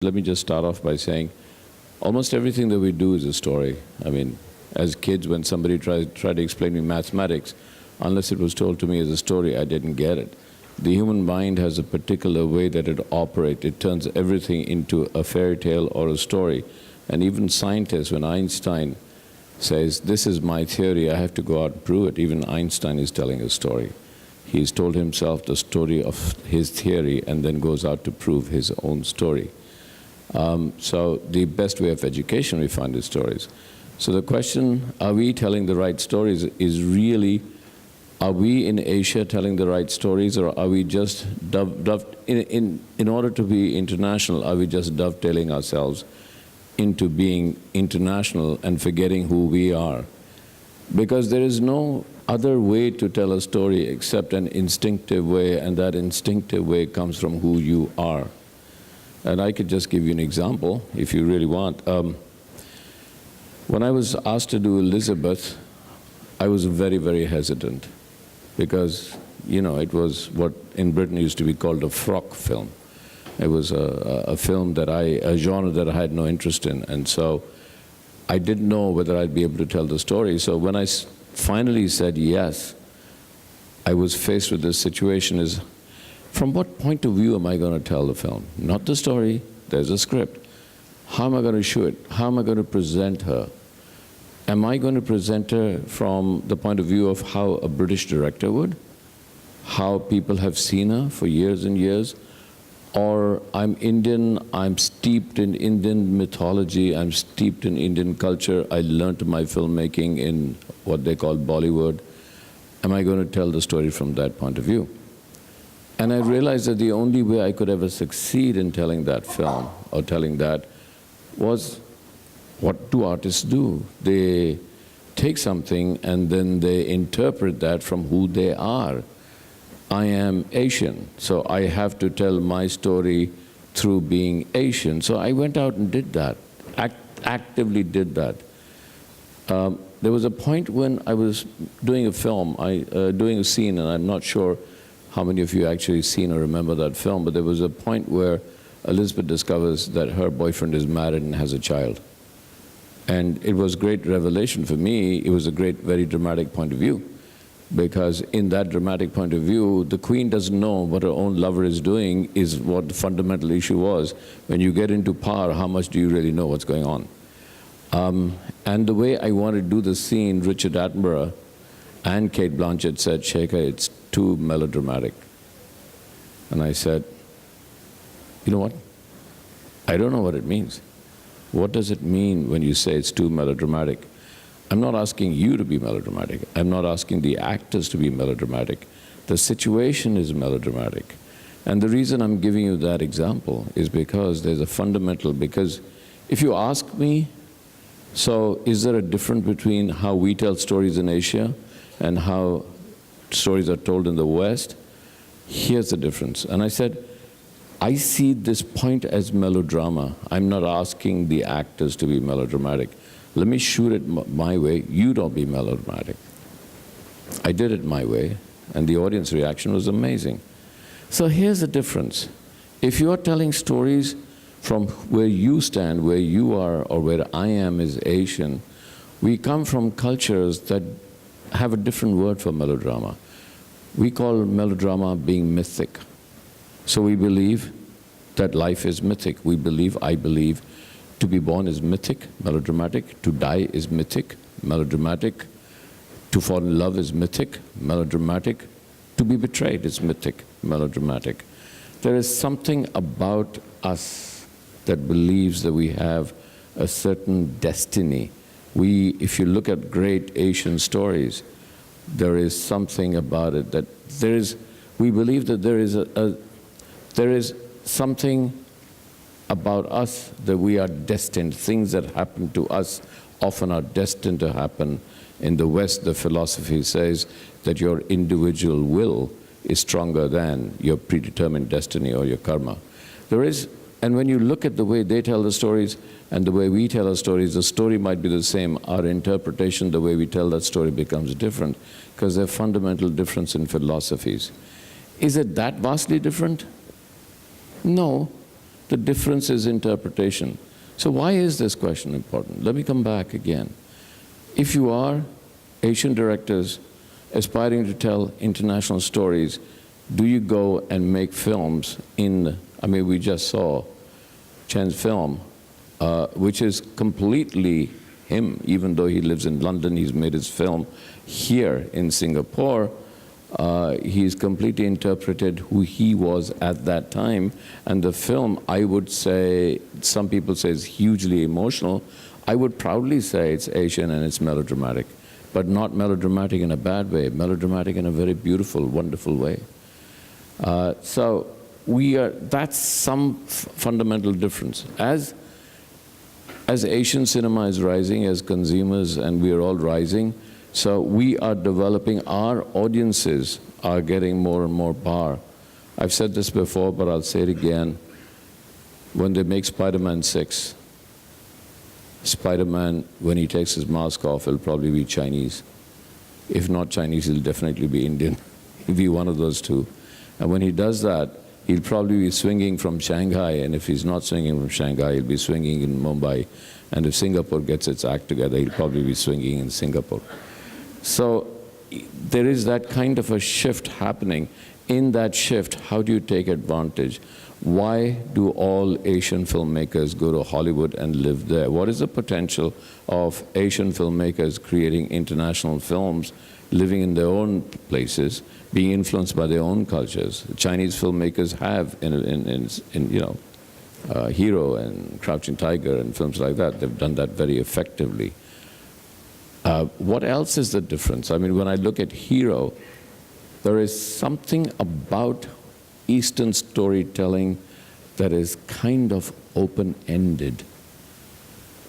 Let me just start off by saying almost everything that we do is a story. I mean, as kids, when somebody tried to explain me mathematics, unless it was told to me as a story, I didn't get it. The human mind has a particular way that it operates. It turns everything into a fairy tale or a story. And even scientists, when Einstein says, this is my theory, I have to go out and prove it, even Einstein is telling a story. He's told himself the story of his theory and then goes out to prove his own story. So the best way of education, we find, is stories. So the question, are we telling the right stories, is really, are we in Asia telling the right stories, or are we just, in order to be international, are we just dovetailing ourselves into being international and forgetting who we are? Because there is no other way to tell a story except an instinctive way, and that instinctive way comes from who you are. And I could just give you an example, if you really want. When I was asked to do Elizabeth, I was very, very hesitant, because, you know, it was what in Britain used to be called a frock film. It was a film that a genre that I had no interest in, and so I didn't know whether I'd be able to tell the story. So when I finally said yes, I was faced with this situation is, from what point of view am I going to tell the film? Not the story, there's a script. How am I going to show it? How am I going to present her? Am I going to present her from the point of view of how a British director would? How people have seen her for years and years? Or I'm Indian, I'm steeped in Indian mythology, I'm steeped in Indian culture, I learned my filmmaking in what they call Bollywood. Am I going to tell the story from that point of view? And I realized that the only way I could ever succeed in telling that film, or telling that, was what do artists do? They take something and then they interpret that from who they are. I am Asian, so I have to tell my story through being Asian. So I went out and did that, actively did that. There was a point when I was doing a film, doing a scene, and I'm not sure how many of you actually seen or remember that film, but there was a point where Elizabeth discovers that her boyfriend is married and has a child. And it was great revelation for me. It was a great, very dramatic point of view. Because in that dramatic point of view, the queen doesn't know what her own lover is doing, is what the fundamental issue was. When you get into power, how much do you really know what's going on? And the way I wanted to do the scene, Richard Attenborough and Kate Blanchett said, Shekhar, it's too melodramatic. And I said, you know what? I don't know what it means. What does it mean when you say it's too melodramatic? I'm not asking you to be melodramatic. I'm not asking the actors to be melodramatic. The situation is melodramatic. And the reason I'm giving you that example is because there's a fundamental, because if you ask me, so is there a difference between how we tell stories in Asia and how stories are told in the West? Here's the difference. And I said, I see this point as melodrama. I'm not asking the actors to be melodramatic. Let me shoot it my way, you don't be melodramatic. I did it my way, and the audience reaction was amazing. So here's the difference. If you're telling stories from where you stand, where you are, or where I am is Asian, we come from cultures that have a different word for melodrama. We call melodrama being mythic. So we believe that life is mythic. We believe, I believe, to be born is mythic, melodramatic. To die is mythic, melodramatic. To fall in love is mythic, melodramatic. To be betrayed is mythic, melodramatic. There is something about us that believes that we have a certain destiny. If you look at great Asian stories, there is something about it that we believe that there is something about us that we are destined. Things that happen to us often are destined to happen. In the West, the philosophy says that your individual will is stronger than your predetermined destiny or your karma. And when you look at the way they tell the stories and the way we tell our stories, the story might be the same. Our interpretation, the way we tell that story becomes different because there's fundamental difference in philosophies. Is it that vastly different? No. The difference is interpretation. So why is this question important? Let me come back again. If you are Asian directors aspiring to tell international stories, do you go and make films in, I mean, we just saw Chen's film, which is completely him, even though he lives in London, he's made his film here in Singapore. He's completely interpreted who he was at that time. And the film, I would say, some people say it's hugely emotional. I would proudly say it's Asian and it's melodramatic, but not melodramatic in a bad way, melodramatic in a very beautiful, wonderful way. So that's some fundamental difference. As Asian cinema is rising, as consumers, and we are all rising, so we are developing, our audiences are getting more and more power. I've said this before, but I'll say it again. When they make Spider-Man 6, Spider-Man, when he takes his mask off, he'll probably be Chinese. If not Chinese, he'll definitely be Indian. He'll be one of those two. And when he does that, he'll probably be swinging from Shanghai, and if he's not swinging from Shanghai, he'll be swinging in Mumbai. And if Singapore gets its act together, he'll probably be swinging in Singapore. So there is that kind of a shift happening. In that shift, how do you take advantage? Why do all Asian filmmakers go to Hollywood and live there? What is the potential of Asian filmmakers creating international films, living in their own places, being influenced by their own cultures? Chinese filmmakers have, Hero and Crouching Tiger and films like that. They've done that very effectively. What else is the difference? I mean, when I look at Hero, there is something about Eastern storytelling that is kind of open-ended.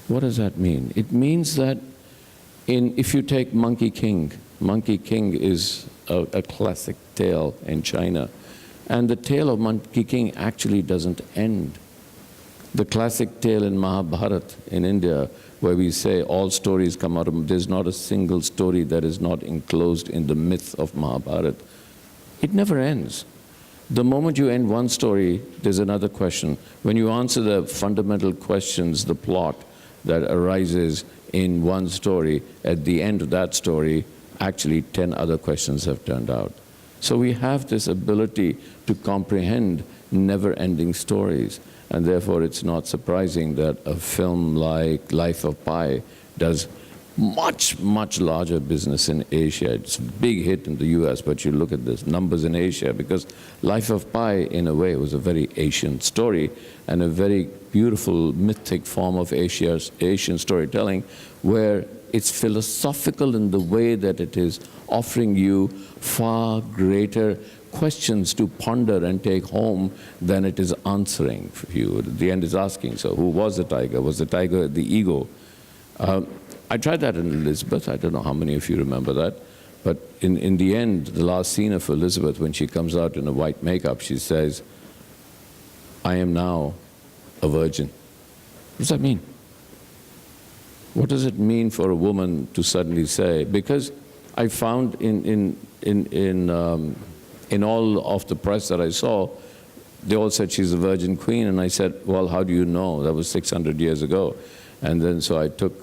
What does that mean? It means that if you take Monkey King is a classic tale in China, and the tale of Monkey King actually doesn't end. The classic tale in Mahabharata in India, where we say all stories come out of, there's not a single story that is not enclosed in the myth of Mahabharata. It never ends. The moment you end one story, there's another question. When you answer the fundamental questions, the plot that arises in one story, at the end of that story, actually 10 other questions have turned out. So we have this ability to comprehend never-ending stories. And therefore, it's not surprising that a film like Life of Pi does much, much larger business in Asia. It's a big hit in the US, but you look at the numbers in Asia, because Life of Pi, in a way, was a very Asian story and a very beautiful, mythic form of Asian storytelling, where it's philosophical in the way that it is offering you far greater questions to ponder and take home than it is answering for you. At the end is asking, so who was the tiger? Was the tiger the ego? I tried that in Elizabeth. I don't know how many of you remember that. But in the end, the last scene of Elizabeth, when she comes out in a white makeup, she says, I am now a virgin. What does that mean? What does it mean for a woman to suddenly say? Because I found in all of the press that I saw, they all said she's a virgin queen, and I said, well, how do you know? That was 600 years ago. And then so I took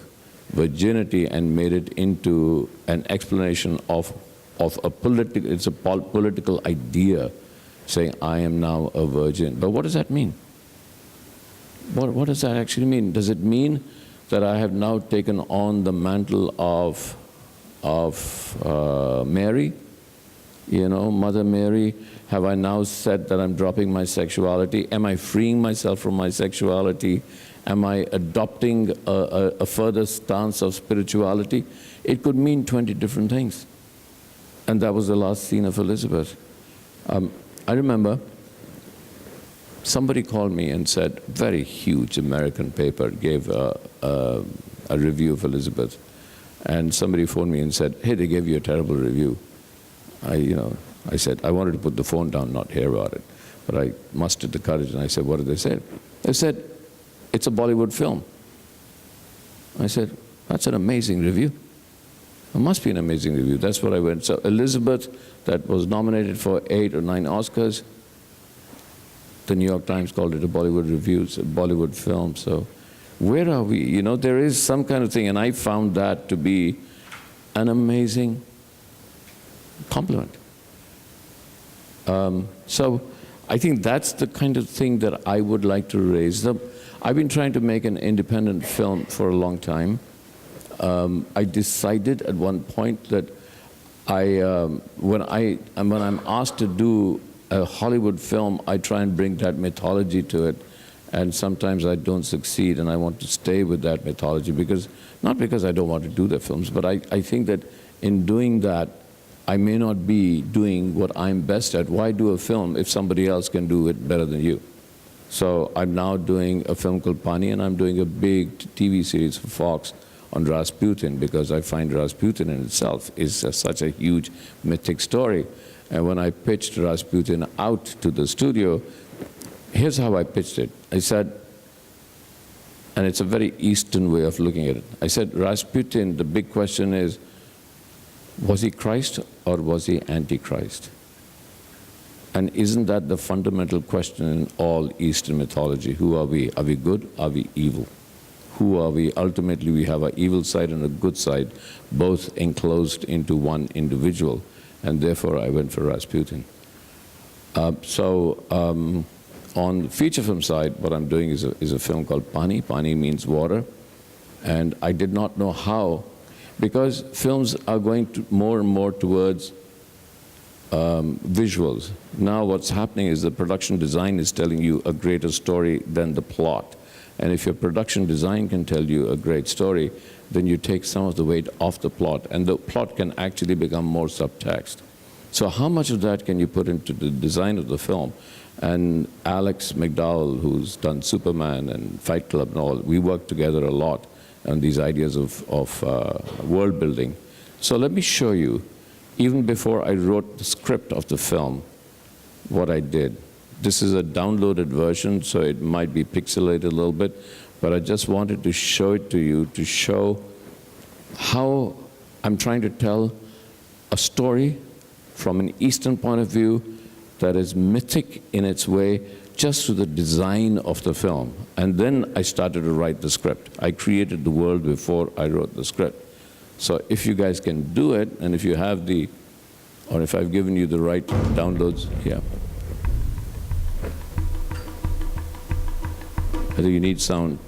virginity and made it into an explanation of a political, it's a political idea, saying I am now a virgin. But what does that mean? What does that actually mean? Does it mean that I have now taken on the mantle of Mary? You know, Mother Mary, have I now said that I'm dropping my sexuality? Am I freeing myself from my sexuality? Am I adopting a further stance of spirituality? It could mean 20 different things. And that was the last scene of Elizabeth. I remember somebody called me and said, very huge American paper gave a review of Elizabeth. And somebody phoned me and said, hey, they gave you a terrible review. I said, I wanted to put the phone down, not hear about it. But I mustered the courage and I said, what did they say? They said, it's a Bollywood film. I said, that's an amazing review. It must be an amazing review. That's what I went. So Elizabeth, that was nominated for 8 or 9 Oscars, The New York Times called it a Bollywood review, it's a Bollywood film. So where are we? You know, there is some kind of thing, and I found that to be an amazing compliment. So I think that's the kind of thing that I would like to raise. I've been trying to make an independent film for a long time. I decided at one point that when I'm asked to do a Hollywood film, I try and bring that mythology to it, and sometimes I don't succeed, and I want to stay with that mythology not because I don't want to do the films, but I think that in doing that, I may not be doing what I'm best at. Why do a film if somebody else can do it better than you? So I'm now doing a film called Pani, and I'm doing a big TV series for Fox on Rasputin, because I find Rasputin in itself is such a huge mythic story. And when I pitched Rasputin out to the studio, here's how I pitched it. I said, and it's a very Eastern way of looking at it. I said, Rasputin, the big question is, was he Christ or was he Antichrist? And isn't that the fundamental question in all Eastern mythology? Who are we? Are we good? Are we evil? Who are we? Ultimately, we have an evil side and a good side, both enclosed into one individual. And therefore, I went for Rasputin. On the feature film side, what I'm doing is a film called Pani. Pani means water. And I did not know how, because films are going more and more towards visuals. Now what's happening is the production design is telling you a greater story than the plot. And if your production design can tell you a great story, then you take some of the weight off the plot, and the plot can actually become more subtext. So how much of that can you put into the design of the film? And Alex McDowell, who's done Superman and Fight Club and all, we work together a lot on these ideas of world building. So let me show you, even before I wrote the script of the film, what I did. This is a downloaded version, so it might be pixelated a little bit, but I just wanted to show it to you to show how I'm trying to tell a story from an Eastern point of view that is mythic in its way, just through the design of the film. And then I started to write the script. I created the world before I wrote the script. So if you guys can do it, and if you have or if I've given you the right downloads, yeah. I think you need sound.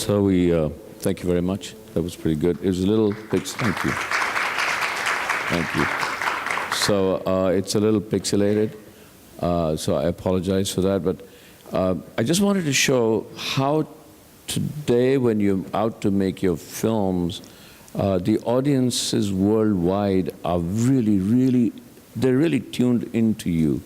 So thank you very much. That was pretty good. It was a little thank you. Thank you. So it's a little pixelated, so I apologize for that. But I just wanted to show how today, when you're out to make your films, the audiences worldwide are they're really tuned into you.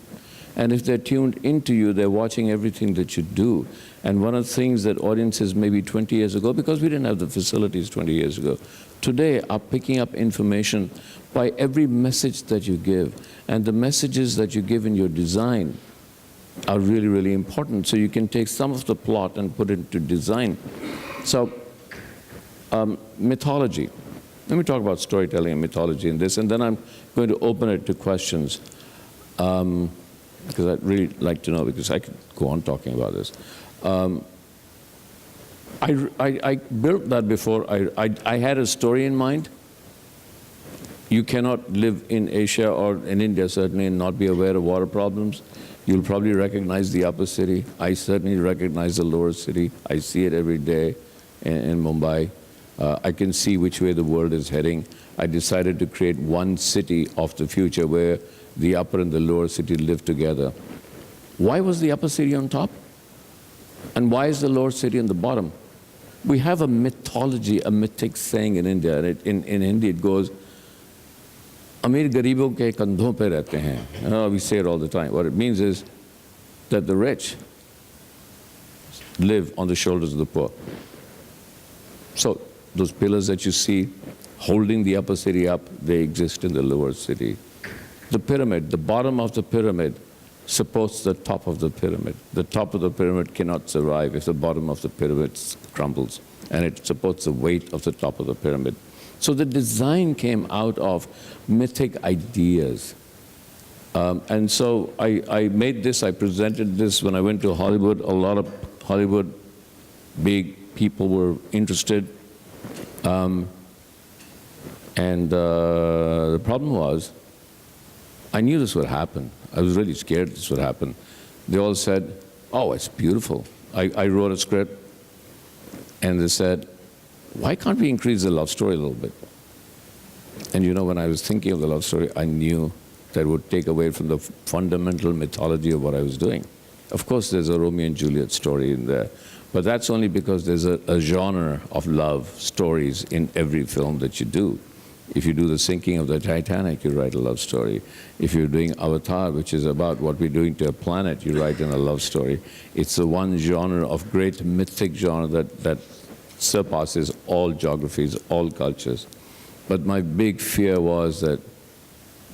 And if they're tuned into you, they're watching everything that you do. And one of the things that audiences maybe 20 years ago, because we didn't have the facilities 20 years ago, today are picking up information by every message that you give. And the messages that you give in your design are really important. So you can take some of the plot and put it into design. So mythology. Let me talk about storytelling and mythology in this, and then I'm going to open it to questions. Because I'd really like to know, because I could go on talking about this. I built that before. I had a story in mind. You cannot live in Asia or in India, certainly, and not be aware of water problems. You'll probably recognize the upper city. I certainly recognize the lower city. I see it every day in Mumbai. I can see which way the world is heading. I decided to create one city of the future where the upper and the lower city live together. Why was the upper city on top? And why is the lower city on the bottom? We have a mythology, a mythic saying in India. And in Hindi it goes, Amir garibon ke kandhon pe rehte hain. We say it all the time. What it means is that the rich live on the shoulders of the poor. So those pillars that you see holding the upper city up, they exist in the lower city. The pyramid, the bottom of the pyramid supports the top of the pyramid. The top of the pyramid cannot survive if the bottom of the pyramid crumbles, and it supports the weight of the top of the pyramid. So the design came out of mythic ideas. And so I made this, I presented this when I went to Hollywood. A lot of Hollywood big people were interested. And the problem was, I knew this would happen. I was really scared this would happen. They all said, oh, it's beautiful. I wrote a script, and they said, why can't we increase the love story a little bit? And you know, when I was thinking of the love story, I knew that it would take away from the fundamental mythology of what I was doing. Of course, there's a Romeo and Juliet story in there, but that's only because there's a genre of love stories in every film that you do. If you do the sinking of the Titanic, you write a love story. If you're doing Avatar, which is about what we're doing to a planet, you write in a love story. It's the one genre of great mythic genre that surpasses all geographies, all cultures. But my big fear was that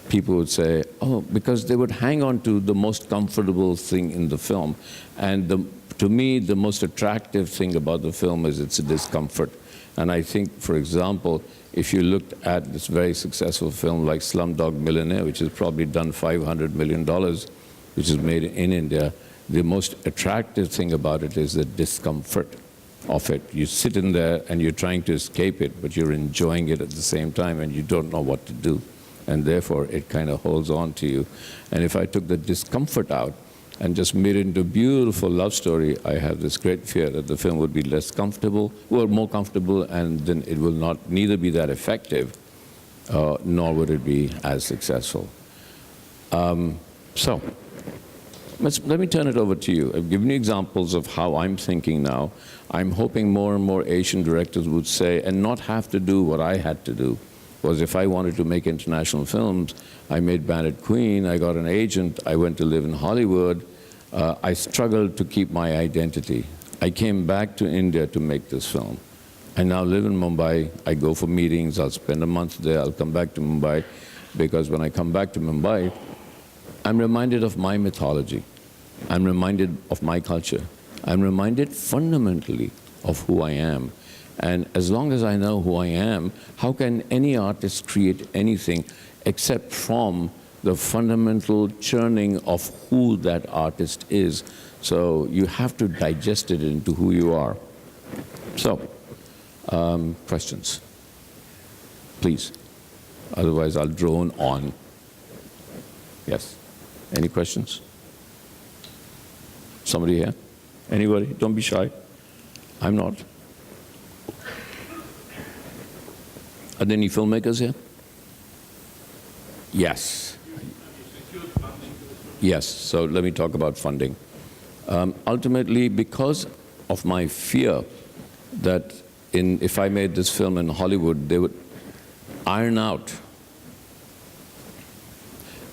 people would say, oh, because they would hang on to the most comfortable thing in the film. And to me, the most attractive thing about the film is its discomfort. And I think, for example, if you looked at this very successful film like Slumdog Millionaire, which has probably done $500 million, which is made in India, the most attractive thing about it is the discomfort of it. You sit in there and you're trying to escape it, but you're enjoying it at the same time, and you don't know what to do. And therefore, it kind of holds on to you. And if I took the discomfort out and just made it into a beautiful love story, I have this great fear that the film would be less comfortable, or more comfortable, and then it will neither be that effective, nor would it be as successful. So, let me turn it over to you. I've given you examples of how I'm thinking now. I'm hoping more and more Asian directors would say, and not have to do what I had to do, was if I wanted to make international films, I made Bandit Queen, I got an agent, I went to live in Hollywood. I struggled to keep my identity. I came back to India to make this film. I now live in Mumbai. I go for meetings, I'll spend a month there, I'll come back to Mumbai, because when I come back to Mumbai, I'm reminded of my mythology. I'm reminded of my culture. I'm reminded fundamentally of who I am. And as long as I know who I am, how can any artist create anything except from the fundamental churning of who that artist is? So you have to digest it into who you are. So, questions, please. Otherwise, I'll drone on. Yes. Any questions? Somebody here? Anybody? Don't be shy. I'm not. Are there any filmmakers here? Yes. Yes, so let me talk about funding. Ultimately, because of my fear that if I made this film in Hollywood, they would iron out.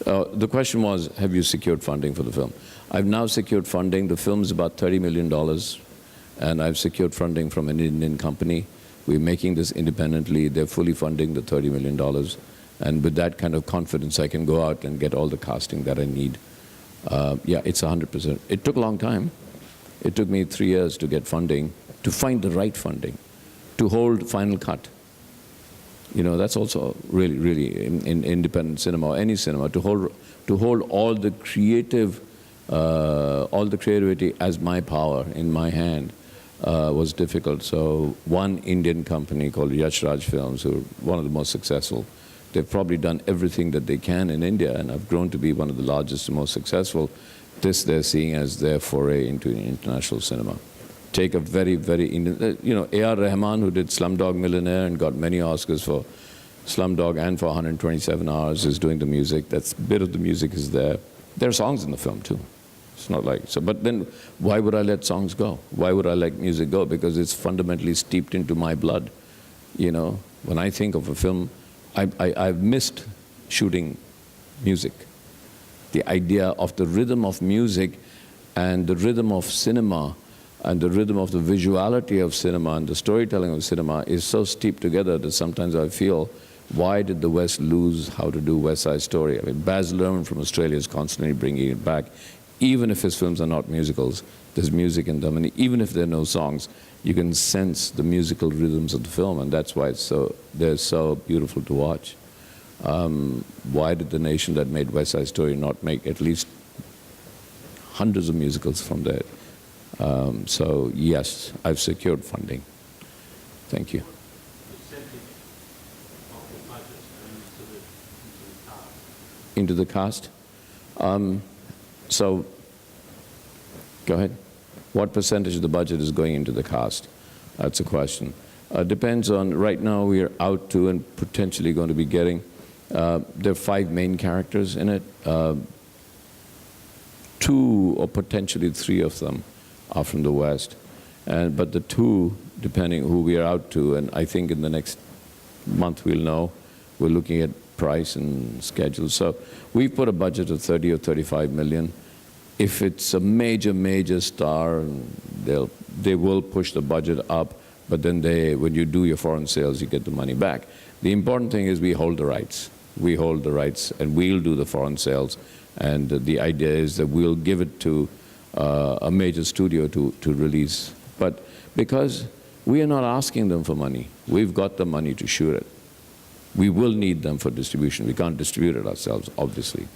The question was, have you secured funding for the film? I've now secured funding. The film is about $30 million, and I've secured funding from an Indian company. We're making this independently. They're fully funding the $30 million. And with that kind of confidence, I can go out and get all the casting that I need. Yeah, it's 100%. It took a long time. It took me 3 years to get funding, to find the right funding, to hold final cut. You know, that's also really, really in independent cinema or any cinema, to hold all the creativity as my power in my hand was difficult. So one Indian company called Yash Raj Films, who are one of the most successful, they've probably done everything that they can in India, and have grown to be one of the largest and most successful. This they're seeing as their foray into international cinema. Take a very, very Indian, you know, A.R. Rahman, who did Slumdog Millionaire and got many Oscars for Slumdog and for 127 Hours, is doing the music. That's bit of the music is there. There are songs in the film too. It's not like so. But then, why would I let songs go? Why would I let music go? Because it's fundamentally steeped into my blood. You know, when I think of a film, I've missed shooting music. The idea of the rhythm of music and the rhythm of cinema and the rhythm of the visuality of cinema and the storytelling of cinema is so steeped together that sometimes I feel, why did the West lose how to do West Side Story? I mean, Baz Luhrmann from Australia is constantly bringing it back. Even if his films are not musicals, there's music in them. And even if there are no songs, you can sense the musical rhythms of the film, and that's why they're so beautiful to watch. Why did the nation that made West Side Story not make at least hundreds of musicals from there? So yes, I've secured funding. Thank you. Into the cast? So, go ahead. What percentage of the budget is going into the cast? That's a question. Depends on, right now we are out to and potentially going to be getting, there are 5 main characters in it. 2 or potentially 3 of them are from the West. But the 2, depending who we are out to, and I think in the next month we'll know, we're looking at price and schedule. So we've put a budget of 30 or 35 million. If it's a major, major star, they will push the budget up, but then when you do your foreign sales, you get the money back. The important thing is we hold the rights. We hold the rights, and we'll do the foreign sales. And the idea is that we'll give it to a major studio to release. But because we are not asking them for money, we've got the money to shoot it. We will need them for distribution. We can't distribute it ourselves, obviously.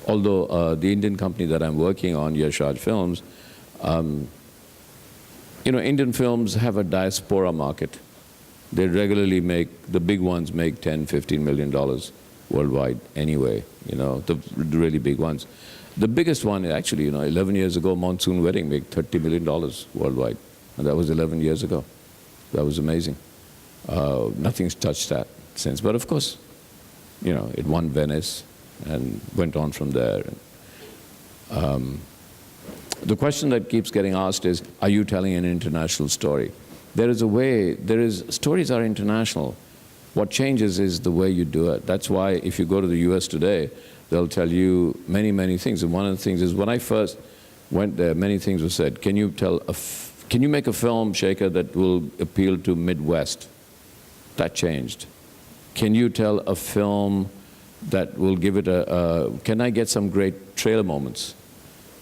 Although the Indian company that I'm working on, Yash Raj Films, you know, Indian films have a diaspora market. They regularly the big ones make $10, $15 million worldwide anyway, you know, the really big ones. The biggest one, actually, you know, 11 years ago, Monsoon Wedding made $30 million worldwide. And that was 11 years ago. That was amazing. Nothing's touched that since. But of course, you know, it won Venice and went on from there. The question that keeps getting asked is, are you telling an international story? There is a way, stories are international. What changes is the way you do it. That's why if you go to the US today, they'll tell you many, many things. And one of the things is, when I first went there, many things were said. Can you make a film, Shekhar, that will appeal to Midwest? That changed. Can you tell a film that will give it can I get some great trailer moments?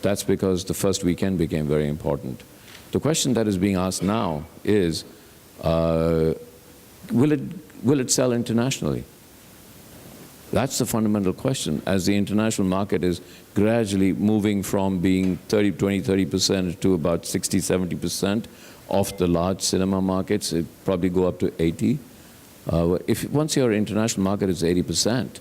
That's because the first weekend became very important. The question that is being asked now is, will it sell internationally? That's the fundamental question. As the international market is gradually moving from being 20-30% to about 60-70% of the large cinema markets, it probably go up to 80. Once your international market is 80%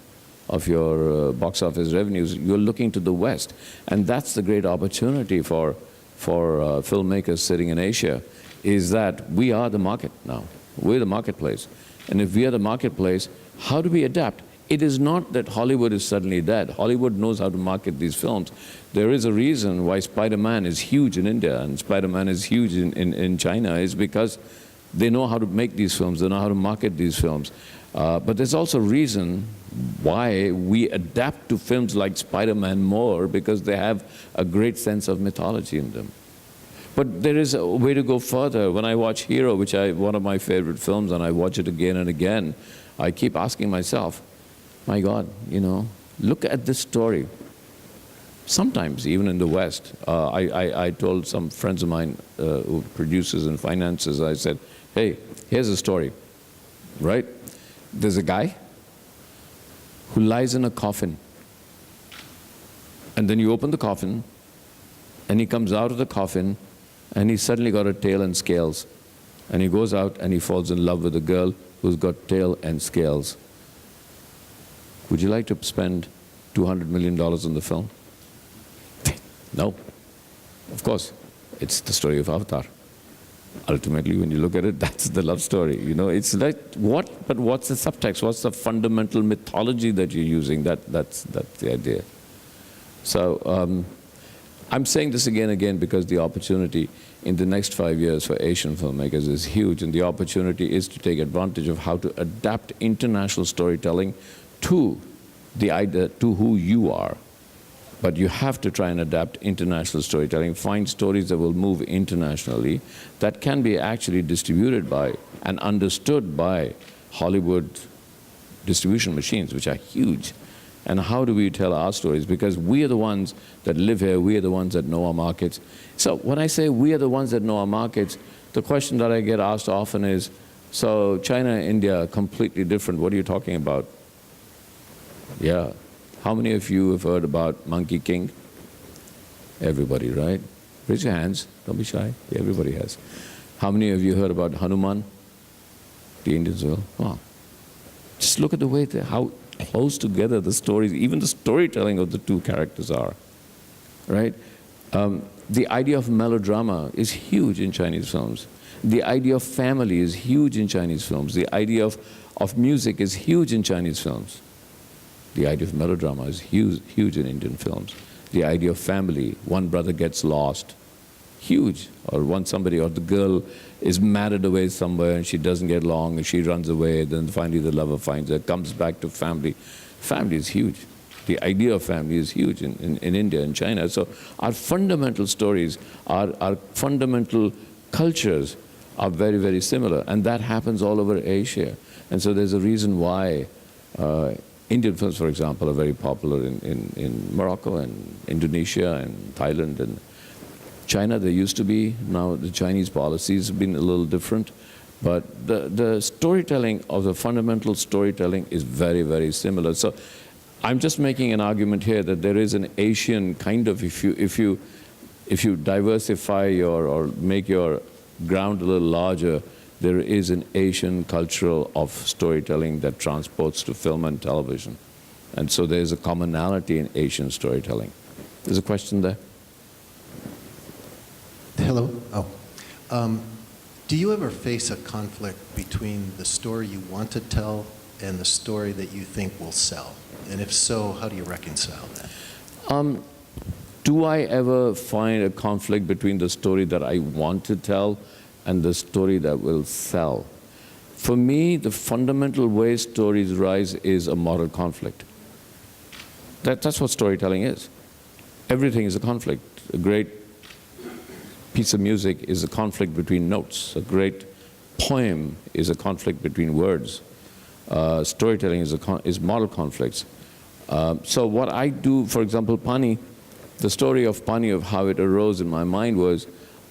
of your box office revenues, you're looking to the West. And that's the great opportunity for filmmakers sitting in Asia, is that we are the market now. We're the marketplace. and if we are the marketplace, how do we adapt? It is not that Hollywood is suddenly dead. Hollywood knows how to market these films. There is a reason why Spider-Man is huge in India and Spider-Man is huge in China, is because they know how to make these films, they know how to market these films. But there's also a reason why we adapt to films like Spider-Man more, because they have a great sense of mythology in them. But there is a way to go further. When I watch Hero, which is one of my favorite films, and I watch it again and again, I keep asking myself, my God, you know, look at this story. Sometimes, even in the West, I told some friends of mine who produces and finances, I said, hey, here's a story, right? There's a guy who lies in a coffin, and then you open the coffin, and he comes out of the coffin, and he's suddenly got a tail and scales, and he goes out and he falls in love with a girl who's got tail and scales. Would you like to spend $200 million on the film? No. Of course, it's the story of Avatar. Ultimately, when you look at it, that's the love story. You know, it's like, but what's the subtext? What's the fundamental mythology that you're using? That's the idea. So I'm saying this again and again because the opportunity in the next 5 years for Asian filmmakers is huge, and the opportunity is to take advantage of how to adapt international storytelling to the idea, to who you are. But you have to try and adapt international storytelling, find stories that will move internationally, that can be actually distributed by and understood by Hollywood distribution machines, which are huge. And how do we tell our stories? Because we are the ones that live here, we are the ones that know our markets. So when I say we are the ones that know our markets, the question that I get asked often is, so China and India are completely different, what are you talking about? Yeah. How many of you have heard about Monkey King? Everybody, right? Raise your hands, don't be shy. Everybody has. How many of you heard about Hanuman? The Indians will. Oh. Just look at the way, how close together the stories, even the storytelling of the two characters are, right? The idea of melodrama is huge in Chinese films. The idea of family is huge in Chinese films. The idea of music is huge in Chinese films. The idea of melodrama is huge in Indian films. The idea of family, one brother gets lost, huge. Or the girl is married away somewhere and she doesn't get along and she runs away, then finally the lover finds her, comes back to family. Family is huge. The idea of family is huge in India and China. So our fundamental stories, our fundamental cultures are very, very similar. And that happens all over Asia. And so there's a reason why Indian films, for example, are very popular in Morocco and Indonesia and Thailand and China. They used to be. Now the Chinese policies have been a little different. But the storytelling of the fundamental storytelling is very, very similar. So I'm just making an argument here that there is an Asian kind of, if you diversify or make your ground a little larger, there is an Asian cultural of storytelling that transports to film and television. And so there's a commonality in Asian storytelling. There's a question there. Hello. Oh. Do you ever face a conflict between the story you want to tell and the story that you think will sell? And if so, how do you reconcile that? Do I ever find a conflict between the story that I want to tell and the story that will sell? For me, the fundamental way stories rise is a moral conflict. That's what storytelling is. Everything is a conflict. A great piece of music is a conflict between notes. A great poem is a conflict between words. Storytelling is moral conflicts. So what I do, for example, Pani, the story of Pani, of how it arose in my mind was,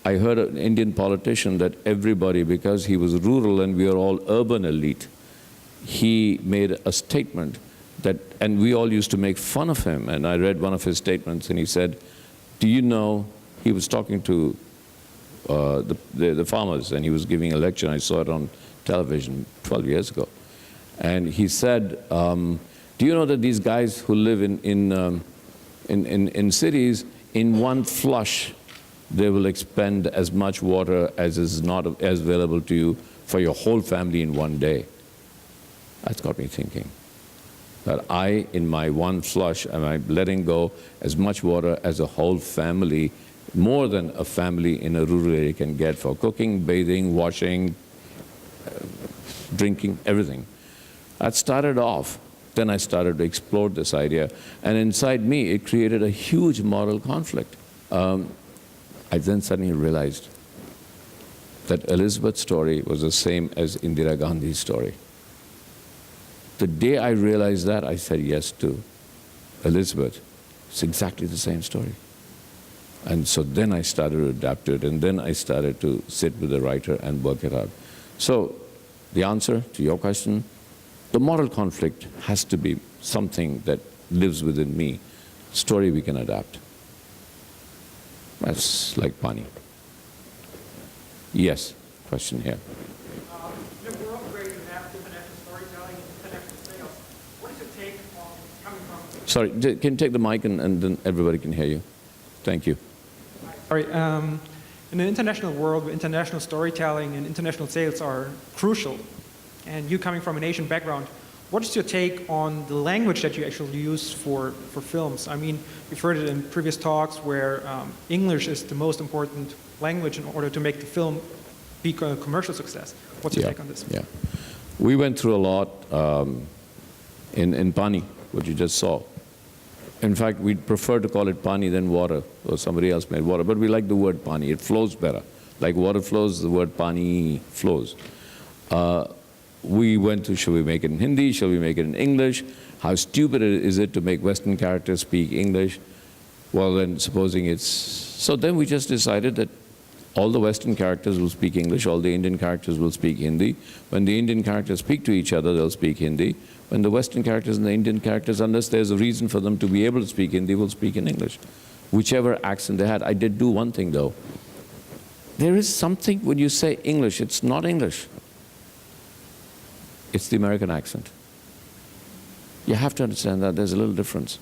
I heard an Indian politician that everybody, because he was rural and we are all urban elite, he made a statement that, and we all used to make fun of him, and I read one of his statements and he said, do you know, he was talking to the farmers and he was giving a lecture, and I saw it on television 12 years ago. And he said, do you know that these guys who live in cities, in one flush, they will expend as much water as is not as available to you for your whole family in one day. That's got me thinking. That I, in my one flush, am I letting go as much water as a whole family, more than a family in a rural area can get for cooking, bathing, washing, drinking, everything. That started off. Then I started to explore this idea. And inside me, it created a huge moral conflict. I then suddenly realized that Elizabeth's story was the same as Indira Gandhi's story. The day I realized that, I said yes to Elizabeth. It's exactly the same story. And so then I started to adapt it, and then I started to sit with the writer and work it out. So the answer to your question, the moral conflict has to be something that lives within me. Story we can adapt. That's like Pani. Yes, question here. In a world where you have international storytelling and international sales, what is your take on coming from? Sorry, can you take the mic and then everybody can hear you? Thank you. Sorry, in an international world where international storytelling and international sales are crucial, and you coming from an Asian background, what is your take on the language that you actually use for films? I mean, we've heard it in previous talks where English is the most important language in order to make the film be a commercial success. What's your take on this? Yeah, we went through a lot in Pani, what you just saw. In fact, we'd prefer to call it Pani than water, or somebody else made water, but we like the word Pani. It flows better. Like water flows, the word Pani flows. We went to, should we make it in Hindi? Shall we make it in English? How stupid is it to make Western characters speak English? Well, then, supposing it's... So then we just decided that all the Western characters will speak English, all the Indian characters will speak Hindi. When the Indian characters speak to each other, they'll speak Hindi. When the Western characters and the Indian characters, unless there's a reason for them to be able to speak Hindi, will speak in English. Whichever accent they had. I did do one thing, though. There is something, when you say English, it's not English. It's the American accent. You have to understand that there's a little difference.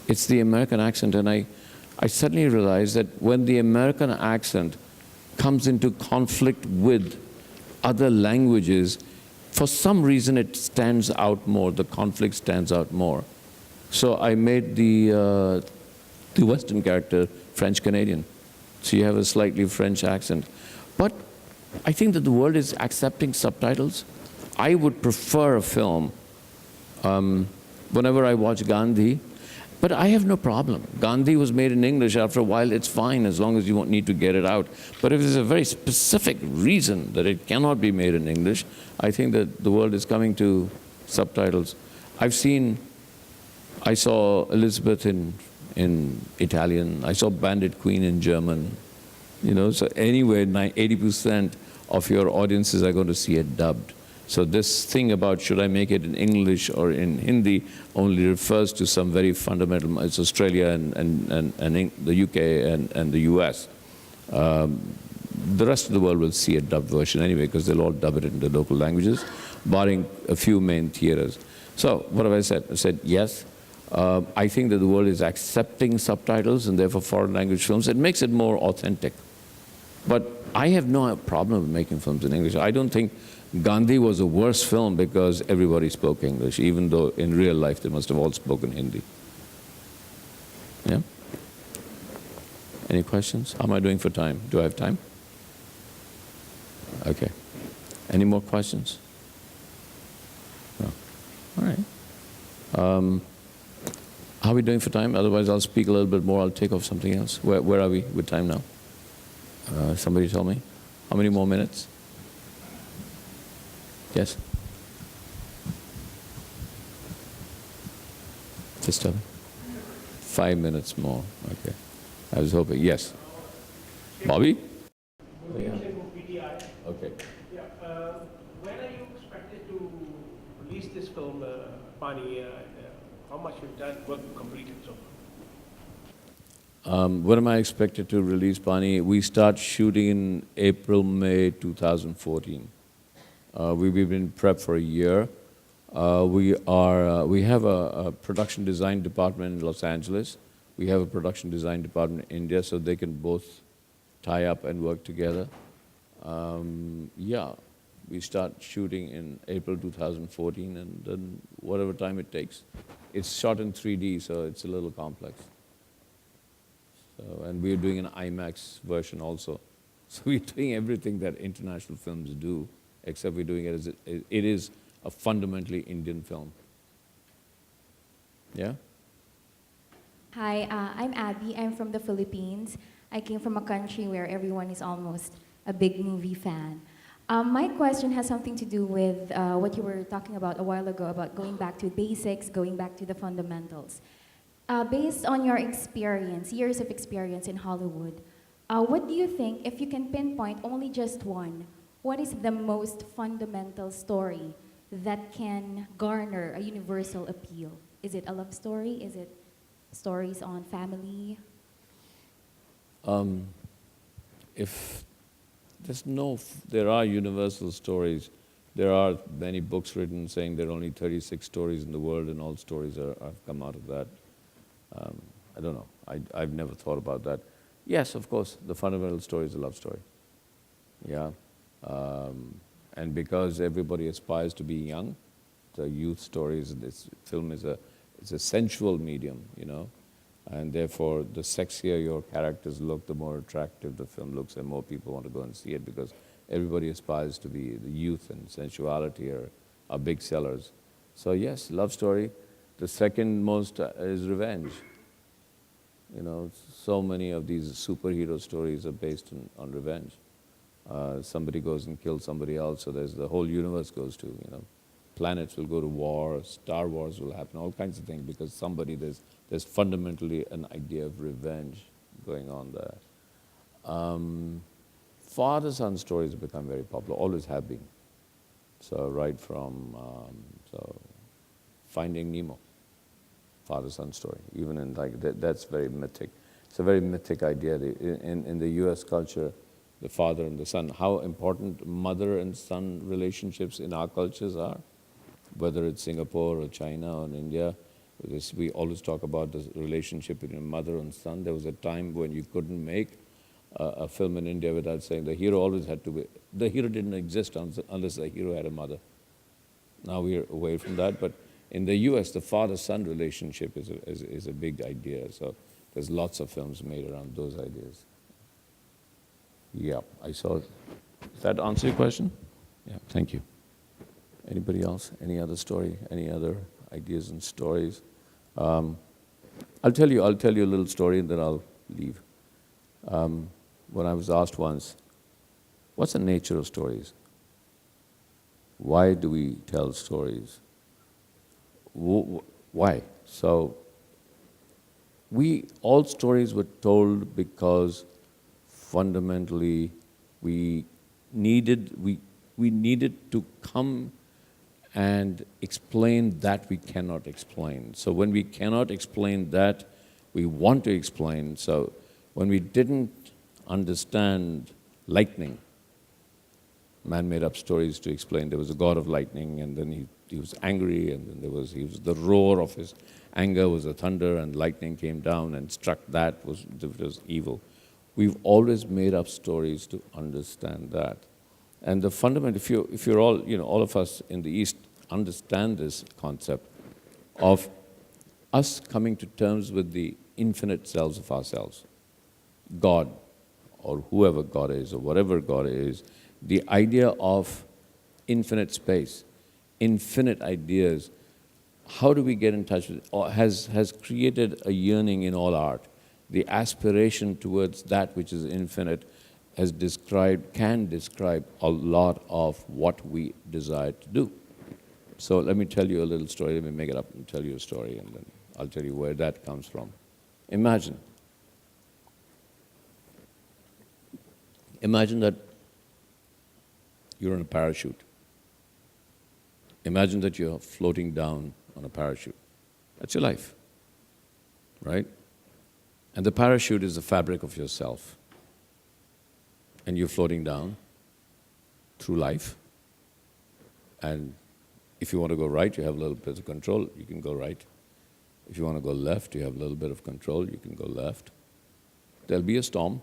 It's the American accent, and I suddenly realized that when the American accent comes into conflict with other languages, for some reason it stands out more, the conflict stands out more. So I made the Western character French-Canadian. So you have a slightly French accent. But I think that the world is accepting subtitles. I would prefer a film, whenever I watch Gandhi, but I have no problem. Gandhi was made in English. After a while, it's fine as long as you won't need to get it out. But if there's a very specific reason that it cannot be made in English, I think that the world is coming to subtitles. I saw Elizabeth in Italian. I saw Bandit Queen in German. You know, so anyway, 80% of your audiences are going to see it dubbed. So this thing about should I make it in English or in Hindi only refers to some very fundamental, it's Australia and the UK and the US. The rest of the world will see a dubbed version anyway because they'll all dub it into local languages, barring a few main theaters. So what have I said? I said yes. I think that the world is accepting subtitles and therefore foreign language films. It makes it more authentic. But I have no problem with making films in English. I don't think Gandhi was a worse film because everybody spoke English, even though in real life they must have all spoken Hindi. Yeah? Any questions? How am I doing for time? Do I have time? Okay. Any more questions? No. All right. How are we doing for time? Otherwise I'll speak a little bit more. I'll take off something else. Where are we with time now? Somebody tell me. How many more minutes? Yes? Just tell me. 5 minutes more. Okay. I was hoping. Yes. Bobby? Okay. Okay. Yeah. When are you expected to release this film, Pani? How much you've done work completed so far? When am I expected to release Pani? We start shooting in April, May 2014. We've been prepped for a year. We have a production design department in Los Angeles. We have a production design department in India, so they can both tie up and work together. Yeah, We start shooting in April 2014, and then whatever time it takes. It's shot in 3D, so it's a little complex. So, and we're doing an IMAX version also. So we're doing everything that international films do, except we're doing it as it is a fundamentally Indian film. Yeah? Hi, I'm Abby. I'm from the Philippines. I came from a country where everyone is almost a big movie fan. My question has something to do with what you were talking about a while ago, about going back to basics, going back to the fundamentals. Based on your experience, years of experience in Hollywood, what do you think, if you can pinpoint only just one, what is the most fundamental story that can garner a universal appeal? Is it a love story? Is it stories on family? If there are universal stories. There are many books written saying there are only 36 stories in the world, and all stories have come out of that. I don't know. I've never thought about that. Yes, of course, the fundamental story is a love story. Yeah. And because everybody aspires to be young, the youth stories, this film is it's a sensual medium, you know, and therefore the sexier your characters look, the more attractive the film looks, and more people want to go and see it because everybody aspires to be. The youth and sensuality are big sellers. So yes, love story. The second most is revenge. You know, so many of these superhero stories are based on revenge. Somebody goes and kills somebody else, so there's the whole universe goes to, you know, planets will go to war, Star Wars will happen, all kinds of things, because there's fundamentally an idea of revenge going on there. Father-son stories have become very popular, always have been. So right from Finding Nemo, father-son story, even in that's very mythic. It's a very mythic idea. In the US culture, the father and the son, how important mother and son relationships in our cultures are, whether it's Singapore or China or in India. We always talk about the relationship between mother and son. There was a time when you couldn't make a film in India without saying the hero always had to be, the hero didn't exist unless the hero had a mother. Now we're away from that, but in the US, the father-son relationship is a big idea. So there's lots of films made around those ideas. Yeah, I saw. Does that answer your question? Yeah, thank you. Anybody else? Any other story? Any other ideas and stories? I'll tell you a little story and then I'll leave. When I was asked once, what's the nature of stories? Why do we tell stories? Why? So, all stories were told because fundamentally we needed to come and explain that we cannot explain. So when we cannot explain that, we want to explain. So when we didn't understand lightning, man made up stories to explain. There was a god of lightning, and then he was angry, and then the roar of his anger was a thunder, and lightning came down and struck that was evil. We've always made up stories to understand that. And the fundamental, if you're all, you know, all of us in the East understand this concept of us coming to terms with the infinite selves of ourselves. God, or whoever God is, or whatever God is, the idea of infinite space, infinite ideas, how do we get in touch with it? Has created a yearning in all art. The aspiration towards that which is infinite can describe a lot of what we desire to do. So let me tell you a little story. Let me make it up and tell you a story, and then I'll tell you where that comes from. Imagine that you're on a parachute. Imagine that you're floating down on a parachute. That's your life, right? And the parachute is the fabric of yourself. And you're floating down through life. And if you want to go right, you have a little bit of control, you can go right. If you want to go left, you have a little bit of control, you can go left. There'll be a storm,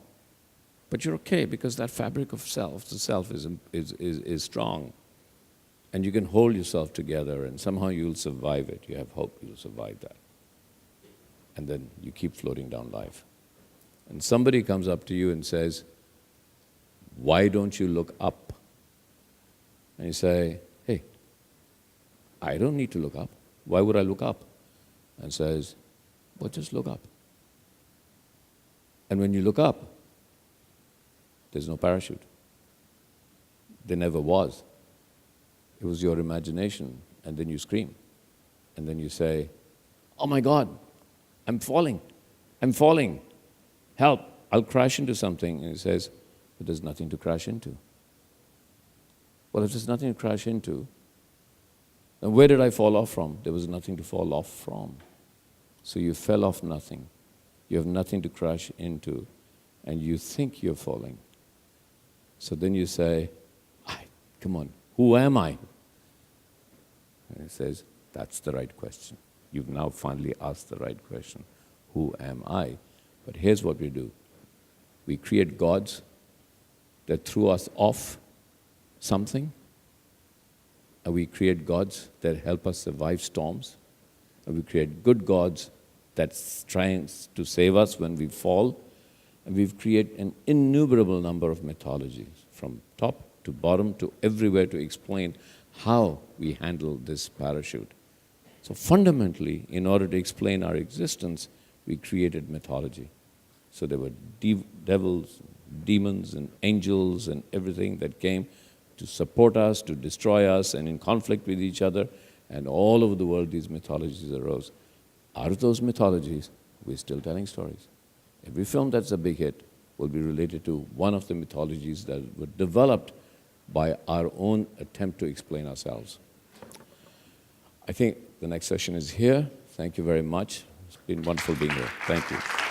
But you're okay because that fabric of self, the self is strong. And you can hold yourself together and somehow you'll survive it. You have hope you'll survive that. And then you keep floating down life. And somebody comes up to you and says, why don't you look up? And you say, hey, I don't need to look up. Why would I look up? And says, well, just look up. And when you look up, there's no parachute. There never was. It was your imagination, and then you scream. And then you say, oh my God, I'm falling. I'm falling. Help, I'll crash into something. And he says, but there's nothing to crash into. Well, if there's nothing to crash into, then where did I fall off from? There was nothing to fall off from. So you fell off nothing. You have nothing to crash into, and you think you're falling. So then you say, come on, who am I? And he says, that's the right question. You've now finally asked the right question. Who am I? But here's what we do. We create gods that threw us off something, and we create gods that help us survive storms, and we create good gods that's trying to save us when we fall, and we've created an innumerable number of mythologies, from top to bottom to everywhere, to explain how we handle this parachute. So fundamentally, in order to explain our existence, we created mythology. So there were devils, demons, and angels, and everything that came to support us, to destroy us, and in conflict with each other. And all over the world, these mythologies arose. Out of those mythologies, we're still telling stories. Every film that's a big hit will be related to one of the mythologies that were developed by our own attempt to explain ourselves. I think the next session is here. Thank you very much. It's been wonderful being here. Thank you.